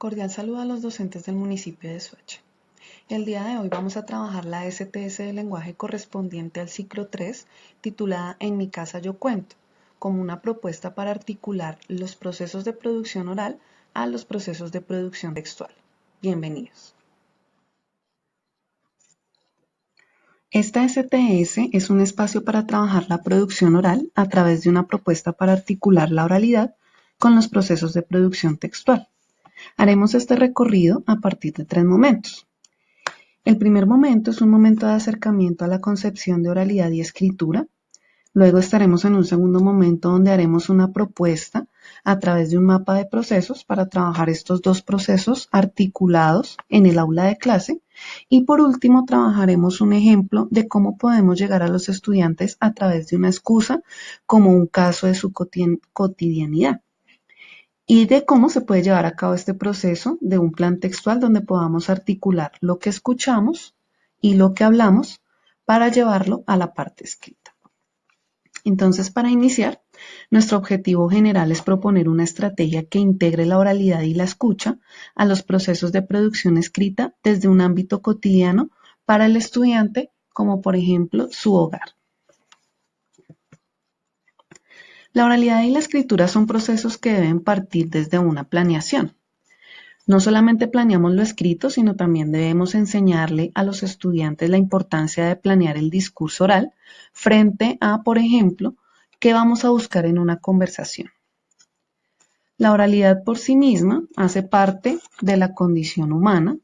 Cordial saludo a los docentes del municipio de Soacha. El día de hoy vamos a trabajar la STS de lenguaje correspondiente al ciclo 3, titulada En mi casa yo cuento, como una propuesta para articular los procesos de producción oral a los procesos de producción textual. Bienvenidos. Esta STS es un espacio para trabajar la producción oral a través de una propuesta para articular la oralidad con los procesos de producción textual. Haremos este recorrido a partir de 3 momentos. El primer momento es un momento de acercamiento a la concepción de oralidad y escritura. Luego estaremos en un segundo momento donde haremos una propuesta a través de un mapa de procesos para trabajar estos dos procesos articulados en el aula de clase. Y por último trabajaremos un ejemplo de cómo podemos llegar a los estudiantes a través de una excusa como un caso de su cotidianidad. Y de cómo se puede llevar a cabo este proceso de un plan textual donde podamos articular lo que escuchamos y lo que hablamos para llevarlo a la parte escrita. Entonces, para iniciar, nuestro objetivo general es proponer una estrategia que integre la oralidad y la escucha a los procesos de producción escrita desde un ámbito cotidiano para el estudiante, como por ejemplo su hogar. La oralidad y la escritura son procesos que deben partir desde una planeación. No solamente planeamos lo escrito, sino también debemos enseñarle a los estudiantes la importancia de planear el discurso oral frente a, por ejemplo, qué vamos a buscar en una conversación. La oralidad por sí misma hace parte de la condición humana.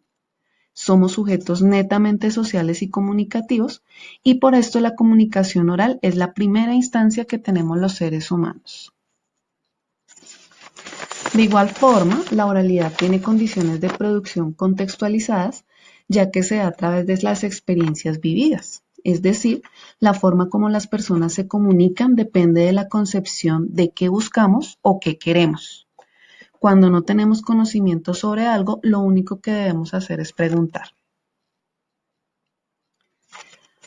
Somos sujetos netamente sociales y comunicativos y por esto la comunicación oral es la primera instancia que tenemos los seres humanos. De igual forma, la oralidad tiene condiciones de producción contextualizadas, ya que se da a través de las experiencias vividas. Es decir, la forma como las personas se comunican depende de la concepción de qué buscamos o qué queremos. Cuando no tenemos conocimiento sobre algo, lo único que debemos hacer es preguntar.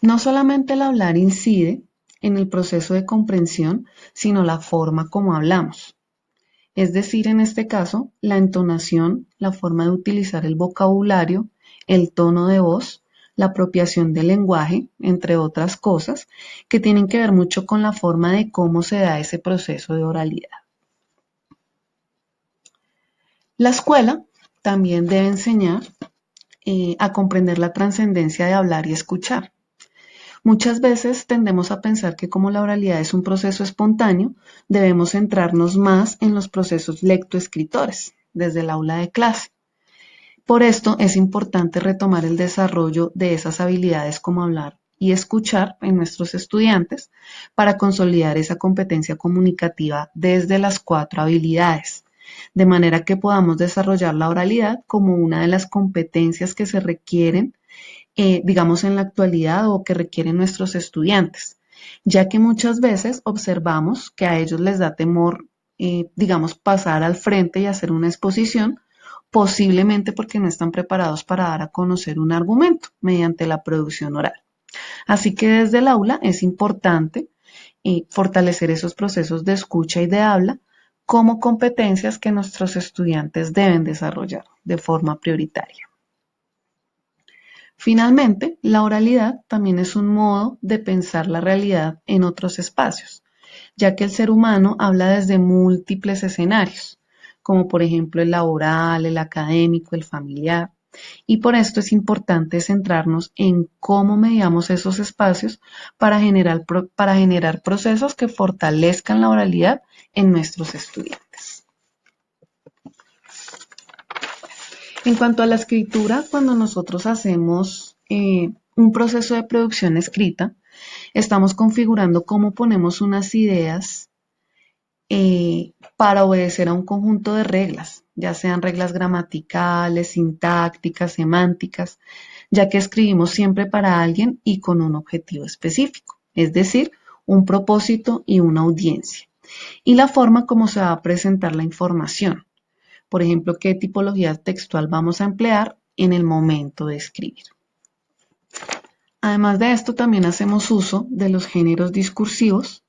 No solamente el hablar incide en el proceso de comprensión, sino la forma como hablamos. Es decir, en este caso, la entonación, la forma de utilizar el vocabulario, el tono de voz, la apropiación del lenguaje, entre otras cosas, que tienen que ver mucho con la forma de cómo se da ese proceso de oralidad. La escuela también debe enseñar a comprender la trascendencia de hablar y escuchar. Muchas veces tendemos a pensar que como la oralidad es un proceso espontáneo, debemos centrarnos más en los procesos lectoescritores, desde el aula de clase. Por esto es importante retomar el desarrollo de esas habilidades como hablar y escuchar en nuestros estudiantes para consolidar esa competencia comunicativa desde las 4 habilidades, de manera que podamos desarrollar la oralidad como una de las competencias que se requieren digamos en la actualidad o que requieren nuestros estudiantes, ya que muchas veces observamos que a ellos les da temor, digamos, pasar al frente y hacer una exposición, posiblemente porque no están preparados para dar a conocer un argumento mediante la producción oral. Así que desde el aula es importante fortalecer esos procesos de escucha y de habla como competencias que nuestros estudiantes deben desarrollar de forma prioritaria. Finalmente, la oralidad también es un modo de pensar la realidad en otros espacios, ya que el ser humano habla desde múltiples escenarios, como por ejemplo el laboral, el académico, el familiar, y por esto es importante centrarnos en cómo mediamos esos espacios para generar procesos que fortalezcan la oralidad en nuestros estudiantes. En cuanto a la escritura, cuando nosotros hacemos un proceso de producción escrita, estamos configurando cómo ponemos unas ideas para obedecer a un conjunto de reglas, ya sean reglas gramaticales, sintácticas, semánticas, ya que escribimos siempre para alguien y con un objetivo específico, es decir, un propósito y una audiencia. Y la forma como se va a presentar la información. Por ejemplo, qué tipología textual vamos a emplear en el momento de escribir. Además de esto, también hacemos uso de los géneros discursivos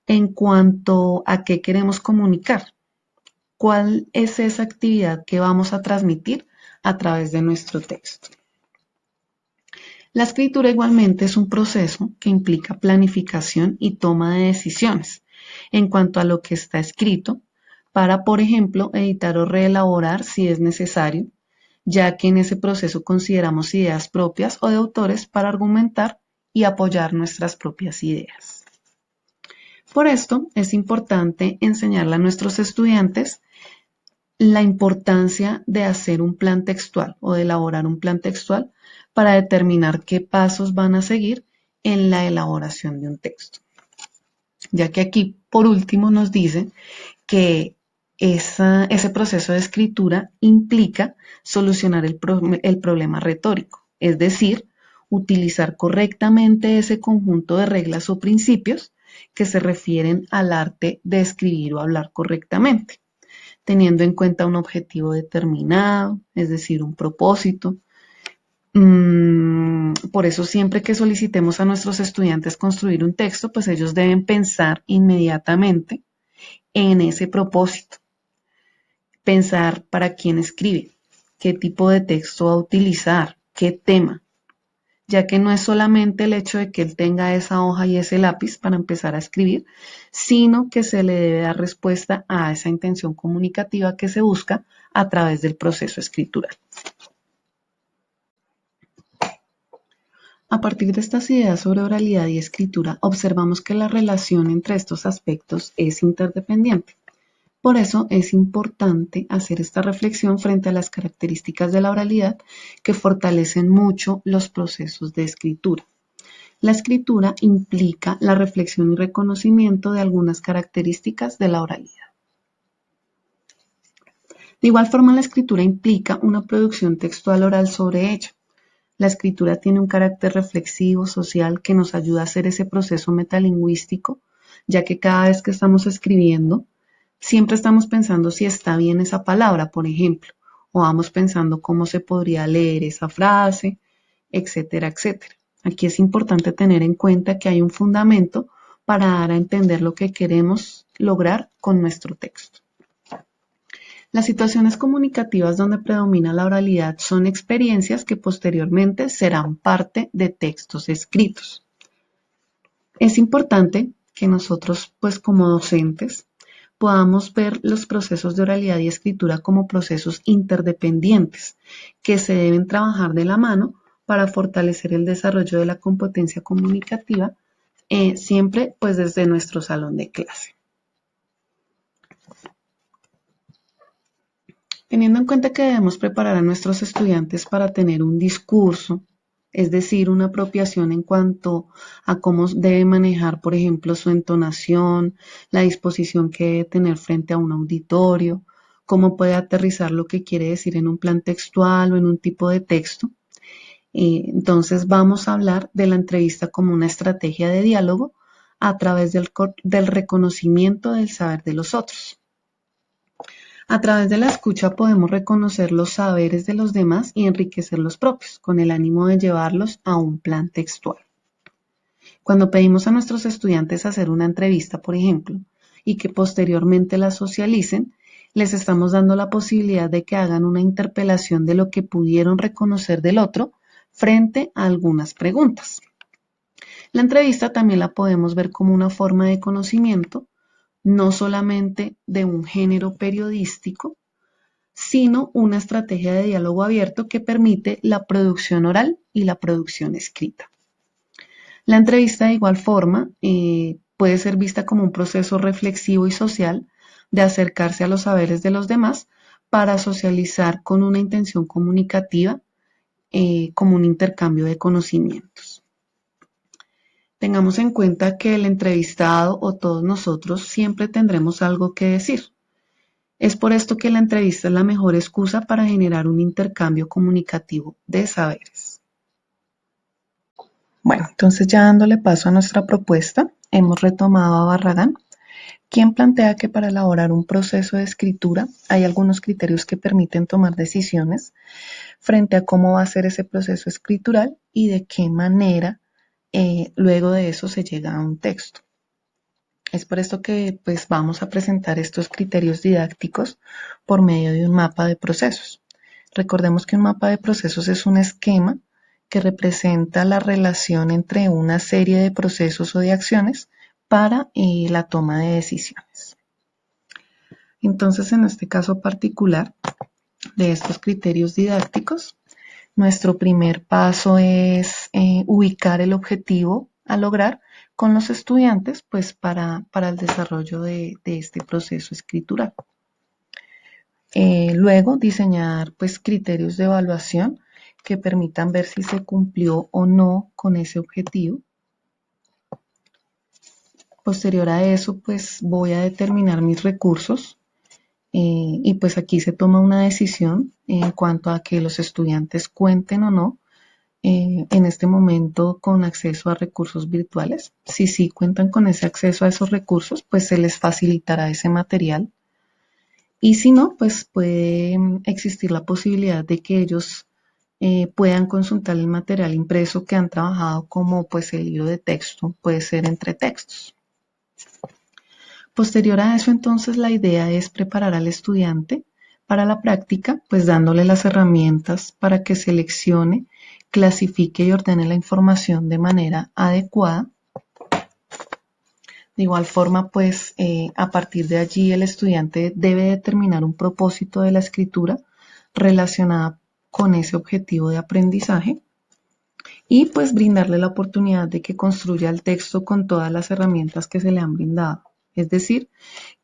en cuanto a qué queremos comunicar, cuál es esa actividad que vamos a transmitir a través de nuestro texto. La escritura igualmente es un proceso que implica planificación y toma de decisiones en cuanto a lo que está escrito para, por ejemplo, editar o reelaborar si es necesario, ya que en ese proceso consideramos ideas propias o de autores para argumentar y apoyar nuestras propias ideas. Por esto es importante enseñarle a nuestros estudiantes la importancia de hacer un plan textual o de elaborar un plan textual para determinar qué pasos van a seguir en la elaboración de un texto. Ya que aquí, por último, nos dice que ese proceso de escritura implica solucionar el problema retórico, es decir, utilizar correctamente ese conjunto de reglas o principios que se refieren al arte de escribir o hablar correctamente, teniendo en cuenta un objetivo determinado, es decir, un propósito. Por eso siempre que solicitemos a nuestros estudiantes construir un texto, pues ellos deben pensar inmediatamente en ese propósito. Pensar para quién escribe, qué tipo de texto va a utilizar, qué tema, ya que no es solamente el hecho de que él tenga esa hoja y ese lápiz para empezar a escribir, sino que se le debe dar respuesta a esa intención comunicativa que se busca a través del proceso escritural. A partir de estas ideas sobre oralidad y escritura, observamos que la relación entre estos aspectos es interdependiente. Por eso es importante hacer esta reflexión frente a las características de la oralidad que fortalecen mucho los procesos de escritura. La escritura implica la reflexión y reconocimiento de algunas características de la oralidad. De igual forma, la escritura implica una producción textual oral sobre ella. La escritura tiene un carácter reflexivo, social, que nos ayuda a hacer ese proceso metalingüístico, ya que cada vez que estamos escribiendo, siempre estamos pensando si está bien esa palabra, por ejemplo, o vamos pensando cómo se podría leer esa frase, etcétera, etcétera. Aquí es importante tener en cuenta que hay un fundamento para dar a entender lo que queremos lograr con nuestro texto. Las situaciones comunicativas donde predomina la oralidad son experiencias que posteriormente serán parte de textos escritos. Es importante que nosotros, pues como docentes, podamos ver los procesos de oralidad y escritura como procesos interdependientes que se deben trabajar de la mano para fortalecer el desarrollo de la competencia comunicativa, siempre pues desde nuestro salón de clase. Teniendo en cuenta que debemos preparar a nuestros estudiantes para tener un discurso, es decir, una apropiación en cuanto a cómo debe manejar, por ejemplo, su entonación, la disposición que debe tener frente a un auditorio, cómo puede aterrizar lo que quiere decir en un plan textual o en un tipo de texto. Entonces vamos a hablar de la entrevista como una estrategia de diálogo a través del reconocimiento del saber de los otros. A través de la escucha podemos reconocer los saberes de los demás y enriquecer los propios, con el ánimo de llevarlos a un plan textual. Cuando pedimos a nuestros estudiantes hacer una entrevista, por ejemplo, y que posteriormente la socialicen, les estamos dando la posibilidad de que hagan una interpelación de lo que pudieron reconocer del otro frente a algunas preguntas. La entrevista también la podemos ver como una forma de conocimiento, no solamente de un género periodístico, sino una estrategia de diálogo abierto que permite la producción oral y la producción escrita. La entrevista de igual forma puede ser vista como un proceso reflexivo y social de acercarse a los saberes de los demás para socializar con una intención comunicativa, como un intercambio de conocimientos. Tengamos en cuenta que el entrevistado o todos nosotros siempre tendremos algo que decir. Es por esto que la entrevista es la mejor excusa para generar un intercambio comunicativo de saberes. Bueno, entonces ya dándole paso a nuestra propuesta, hemos retomado a Barragán, quien plantea que para elaborar un proceso de escritura hay algunos criterios que permiten tomar decisiones frente a cómo va a ser ese proceso escritural y de qué manera luego de eso se llega a un texto. Es por esto que pues vamos a presentar estos criterios didácticos por medio de un mapa de procesos. Recordemos que un mapa de procesos es un esquema que representa la relación entre una serie de procesos o de acciones para la toma de decisiones. Entonces, en este caso particular de estos criterios didácticos, nuestro primer paso es ubicar el objetivo a lograr con los estudiantes pues para el desarrollo de este proceso escritural. Luego diseñar pues criterios de evaluación que permitan ver si se cumplió o no con ese objetivo. Posterior a eso pues voy a determinar mis recursos y pues aquí se toma una decisión en cuanto a que los estudiantes cuenten o no en este momento con acceso a recursos virtuales. Si sí cuentan con ese acceso a esos recursos, pues se les facilitará ese material. Y si no, pues puede existir la posibilidad de que ellos puedan consultar el material impreso que han trabajado, como pues el libro de texto, puede ser entre textos. Posterior a eso, entonces, la idea es preparar al estudiante para la práctica, pues dándole las herramientas para que seleccione, clasifique y ordene la información de manera adecuada. De igual forma, pues a partir de allí el estudiante debe determinar un propósito de la escritura relacionada con ese objetivo de aprendizaje y pues brindarle la oportunidad de que construya el texto con todas las herramientas que se le han brindado. Es decir,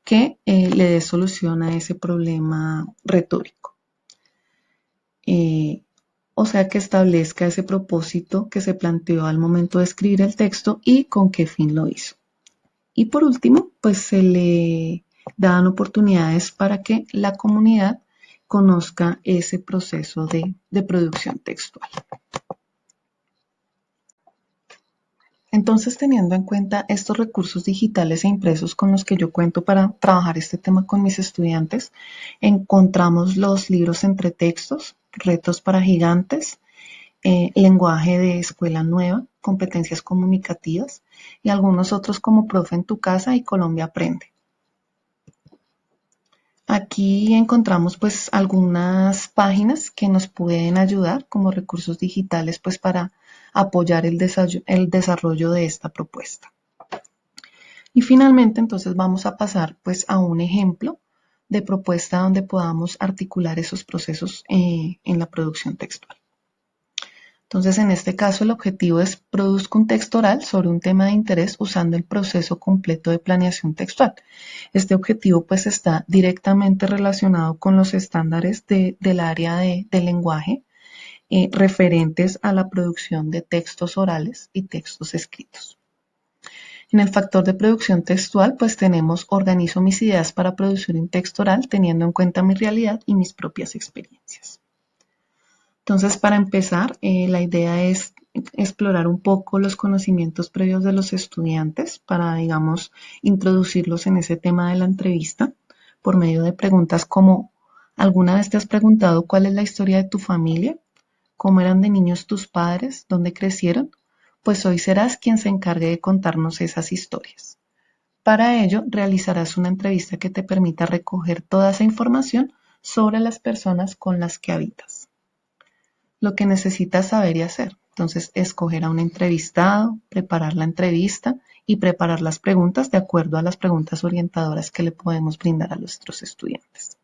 que le dé solución a ese problema retórico. O sea, que establezca ese propósito que se planteó al momento de escribir el texto y con qué fin lo hizo. Y por último, pues se le dan oportunidades para que la comunidad conozca ese proceso de producción textual. Entonces, teniendo en cuenta estos recursos digitales e impresos con los que yo cuento para trabajar este tema con mis estudiantes, encontramos los libros entre textos, retos para gigantes, lenguaje de escuela nueva, competencias comunicativas y algunos otros como Profe en tu casa y Colombia Aprende. Aquí encontramos pues algunas páginas que nos pueden ayudar como recursos digitales pues para apoyar el desarrollo de esta propuesta. Y finalmente entonces vamos a pasar pues a un ejemplo de propuesta donde podamos articular esos procesos en la producción textual. Entonces, en este caso, el objetivo es produzca un texto oral sobre un tema de interés usando el proceso completo de planeación textual. Este objetivo pues está directamente relacionado con los estándares del área del lenguaje referentes a la producción de textos orales y textos escritos. En el factor de producción textual, pues tenemos organizo mis ideas para producir un texto oral teniendo en cuenta mi realidad y mis propias experiencias. Entonces, para empezar, la idea es explorar un poco los conocimientos previos de los estudiantes para, digamos, introducirlos en ese tema de la entrevista por medio de preguntas como ¿alguna vez te has preguntado cuál es la historia de tu familia? ¿Cómo eran de niños tus padres? ¿Dónde crecieron? Pues hoy serás quien se encargue de contarnos esas historias. Para ello, realizarás una entrevista que te permita recoger toda esa información sobre las personas con las que habitas. Lo que necesitas saber y hacer. Entonces, escoger a un entrevistado, preparar la entrevista y preparar las preguntas de acuerdo a las preguntas orientadoras que le podemos brindar a nuestros estudiantes.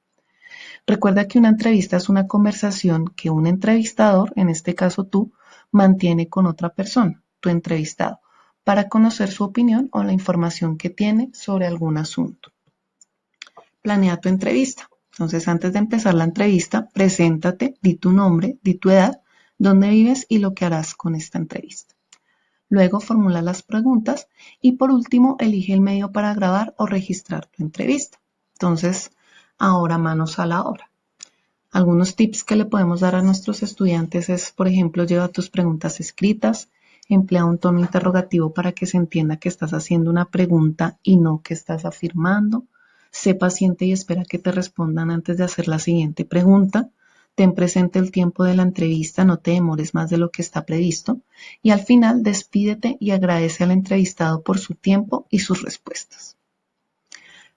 Recuerda que una entrevista es una conversación que un entrevistador, en este caso tú, mantiene con otra persona, tu entrevistado, para conocer su opinión o la información que tiene sobre algún asunto. Planea tu entrevista. Entonces, antes de empezar la entrevista, preséntate, di tu nombre, di tu edad, dónde vives y lo que harás con esta entrevista. Luego formula las preguntas y por último, elige el medio para grabar o registrar tu entrevista. Entonces, ahora manos a la obra. Algunos tips que le podemos dar a nuestros estudiantes es, por ejemplo, lleva tus preguntas escritas, emplea un tono interrogativo para que se entienda que estás haciendo una pregunta y no que estás afirmando. Sé paciente y espera que te respondan antes de hacer la siguiente pregunta. Ten presente el tiempo de la entrevista, no te demores más de lo que está previsto. Y al final, despídete y agradece al entrevistado por su tiempo y sus respuestas.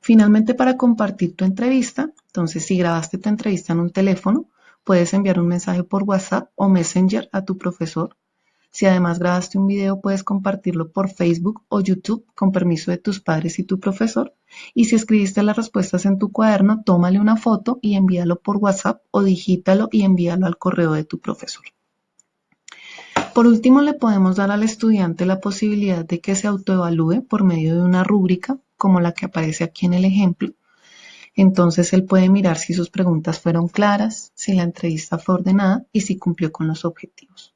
Finalmente, para compartir tu entrevista, entonces si grabaste tu entrevista en un teléfono, puedes enviar un mensaje por WhatsApp o Messenger a tu profesor. Si además grabaste un video, puedes compartirlo por Facebook o YouTube con permiso de tus padres y tu profesor. Y si escribiste las respuestas en tu cuaderno, tómale una foto y envíalo por WhatsApp o digítalo y envíalo al correo de tu profesor. Por último, le podemos dar al estudiante la posibilidad de que se autoevalúe por medio de una rúbrica, como la que aparece aquí en el ejemplo. Entonces, él puede mirar si sus preguntas fueron claras, si la entrevista fue ordenada y si cumplió con los objetivos.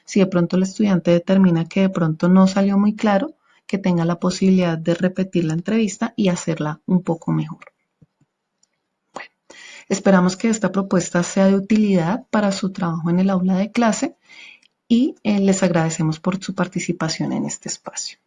Si de pronto el estudiante determina que de pronto no salió muy claro, que tenga la posibilidad de repetir la entrevista y hacerla un poco mejor. Bueno, esperamos que esta propuesta sea de utilidad para su trabajo en el aula de clase y les agradecemos por su participación en este espacio.